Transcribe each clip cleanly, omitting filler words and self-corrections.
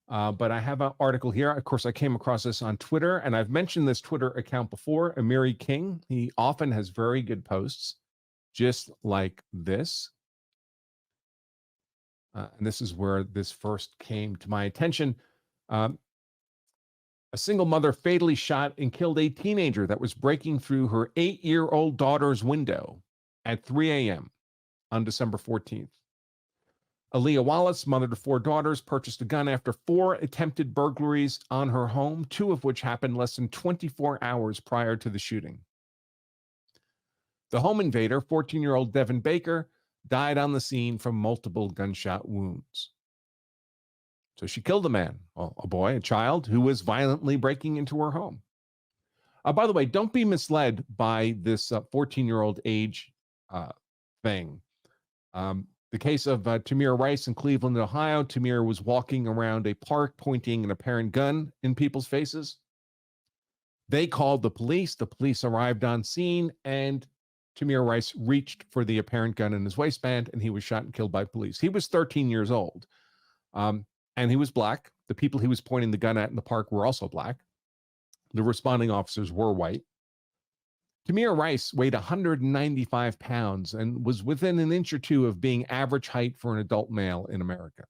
But I have an article here. Of course, I came across this on Twitter, and I've mentioned this Twitter account before, Amiri King. He often has very good posts, just like this. And this is where this first came to my attention. A single mother fatally shot and killed a teenager that was breaking through her 8-year-old daughter's window at 3 a.m. on December 14th. Aaliyah Wallace, mother to 4 daughters, purchased a gun after 4 attempted burglaries on her home, 2 of which happened less than 24 hours prior to the shooting. The home invader, 14-year-old Devin Baker, died on the scene from multiple gunshot wounds. So she killed a man, a boy, a child, who was violently breaking into her home. By the way, don't be misled by this 14-year-old age thing. The case of Tamir Rice in Cleveland, Ohio. Tamir was walking around a park pointing an apparent gun in people's faces. They called the police. The police arrived on scene, and Tamir Rice reached for the apparent gun in his waistband, and he was shot and killed by police. He was 13 years old, and he was black. The people he was pointing the gun at in the park were also black. The responding officers were white. Tamir Rice weighed 195 pounds and was within an inch or two of being average height for an adult male in America.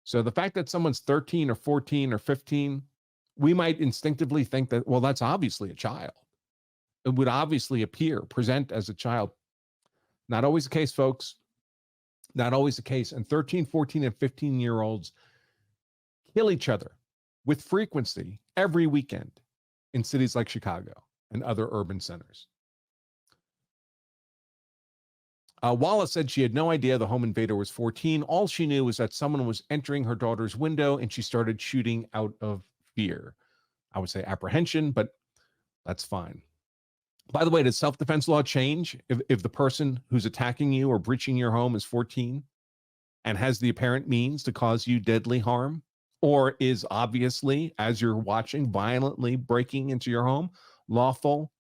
So the fact that someone's 13 or 14 or 15, we might instinctively think that, well, that's obviously a child. It would obviously present as a child. Not always the case, folks. Not always the case. And 13, 14, and 15-year-olds kill each other with frequency every weekend in cities like Chicago and other urban centers. Wallace said she had no idea the home invader was 14. All she knew was that someone was entering her daughter's window, and she started shooting out of fear. I would say apprehension, but that's fine. By the way, does self-defense law change if the person who's attacking you or breaching your home is 14 and has the apparent means to cause you deadly harm? Or is obviously, as you're watching, violently breaking into your home, unlawful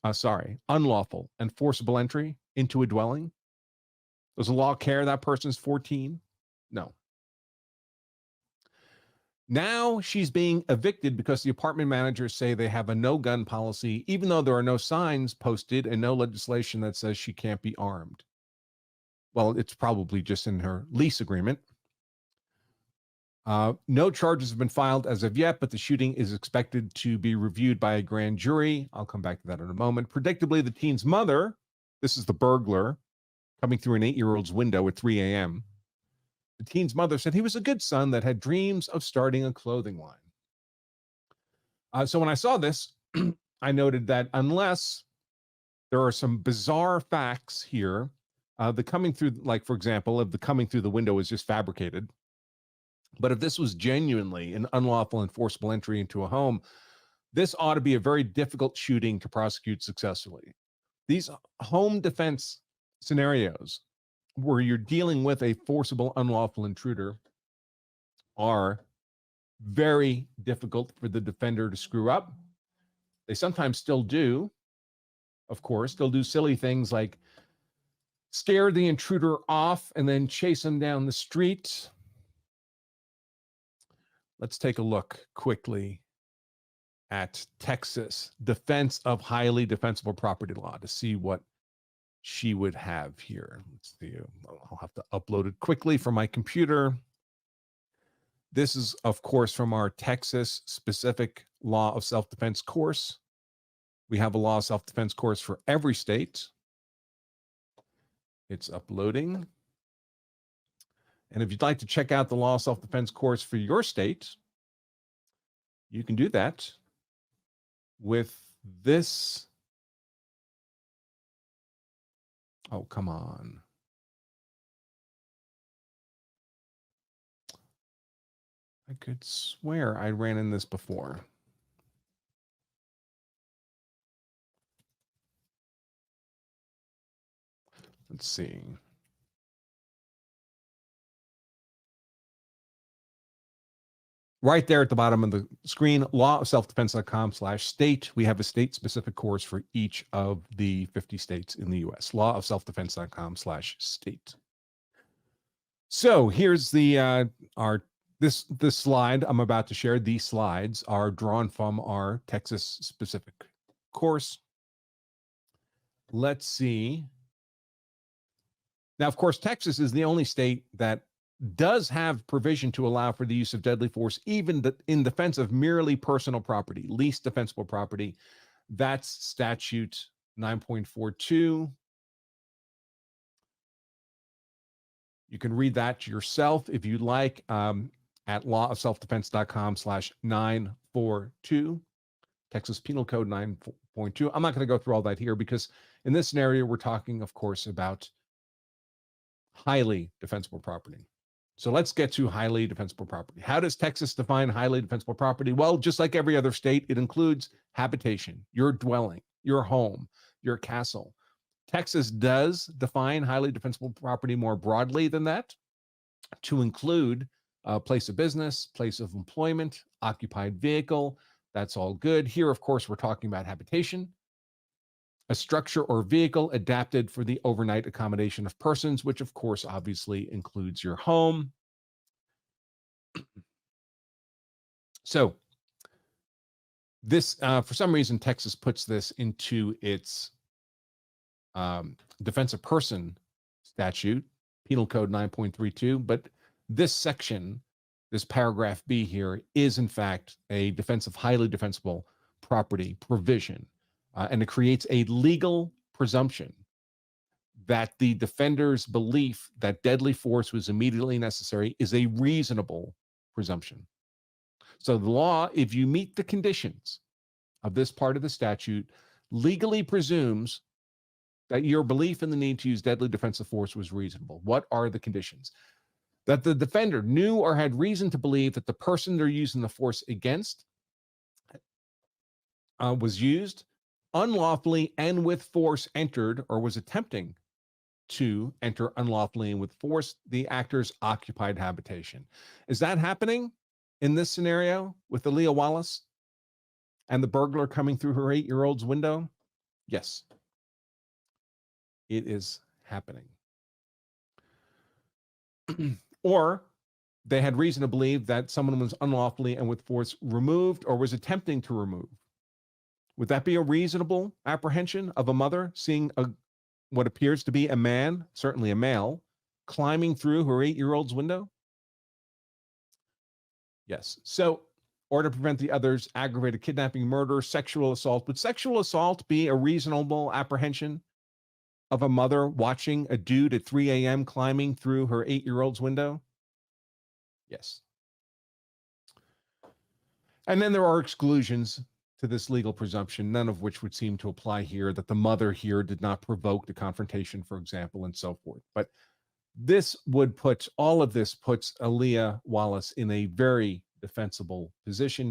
and forcible entry into a dwelling? Does the law care that person's 14? No. Now she's being evicted because the apartment managers say they have a no-gun policy, even though there are no signs posted and no legislation that says she can't be armed. Well, it's probably just in her lease agreement. No charges have been filed as of yet, but the shooting is expected to be reviewed by a grand jury. I'll come back to that in a moment. Predictably, the teen's mother, this is the burglar, coming through an 8-year-old's window at 3 a.m., the teen's mother said he was a good son that had dreams of starting a clothing line. So when I saw this, I noted that unless there are some bizarre facts here, the coming through, like, for example, if the coming through the window is just fabricated, but if this was genuinely an unlawful and forcible entry into a home, this ought to be a very difficult shooting to prosecute successfully. These home defense scenarios where you're dealing with a forcible, unlawful intruder are very difficult for the defender to screw up. They sometimes still do, of course. They'll do silly things like scare the intruder off and then chase him down the street. Let's take a look quickly at Texas Defense of Highly Defensible Property Law to see what she would have here. Let's see. I'll have to upload it quickly from my computer. This is, of course, from our Texas specific law of self-defense course. We have a law of self-defense course for every state. It's uploading. And if you'd like to check out the law of self-defense course for your state, you can do that with this. Oh, come on. I could swear I ran in this before. Let's see. Right there at the bottom of the screen, lawofselfdefense.com/state. We have a state-specific course for each of the 50 states in the U.S. Lawofselfdefense.com/state. So here's the our This slide I'm about to share, these slides are drawn from our Texas specific course. Let's see. Now, of course, Texas is the only state that does have provision to allow for the use of deadly force, even in defense of merely personal property, least defensible property. That's statute 9.42. You can read that yourself if you like at lawofselfdefense.com/942, Texas Penal Code 9.2. I'm not going to go through all that here because in this scenario, we're talking, of course, about highly defensible property. So let's get to highly defensible property. How does Texas define highly defensible property? Well, just like every other state, it includes habitation, your dwelling, your home, your castle. Texas does define highly defensible property more broadly than that to include a place of business, place of employment, occupied vehicle. That's all good. Here, of course, we're talking about habitation, a structure or vehicle adapted for the overnight accommodation of persons, which of course obviously includes your home. So this, for some reason, Texas puts this into its defense of person statute, Penal Code 9.32, but this section, this paragraph B here, is in fact a defense of highly defensible property provision. And it creates a legal presumption that the defender's belief that deadly force was immediately necessary is a reasonable presumption. So the law, if you meet the conditions of this part of the statute, legally presumes that your belief in the need to use deadly defensive force was reasonable. What are the conditions? That the defender knew or had reason to believe that the person they're using the force against was used unlawfully and with force entered or was attempting to enter unlawfully and with force the actor's occupied habitation. Is that happening in this scenario with Aaliyah Wallace and the burglar coming through her 8-year-old's window? Yes, it is happening. Or they had reason to believe that someone was unlawfully and with force removed or was attempting to remove. Would that be a reasonable apprehension of a mother seeing what appears to be a man, certainly a male, climbing through her 8-year-old's window? Yes. So, or to prevent the others, aggravated kidnapping, murder, sexual assault. Would sexual assault be a reasonable apprehension of a mother watching a dude at 3 a.m. climbing through her 8-year-old's window? Yes. And then there are exclusions to this legal presumption, none of which would seem to apply here, that the mother here did not provoke the confrontation, for example, and so forth. But this would put, all of this puts Aaliyah Wallace in a very defensible position.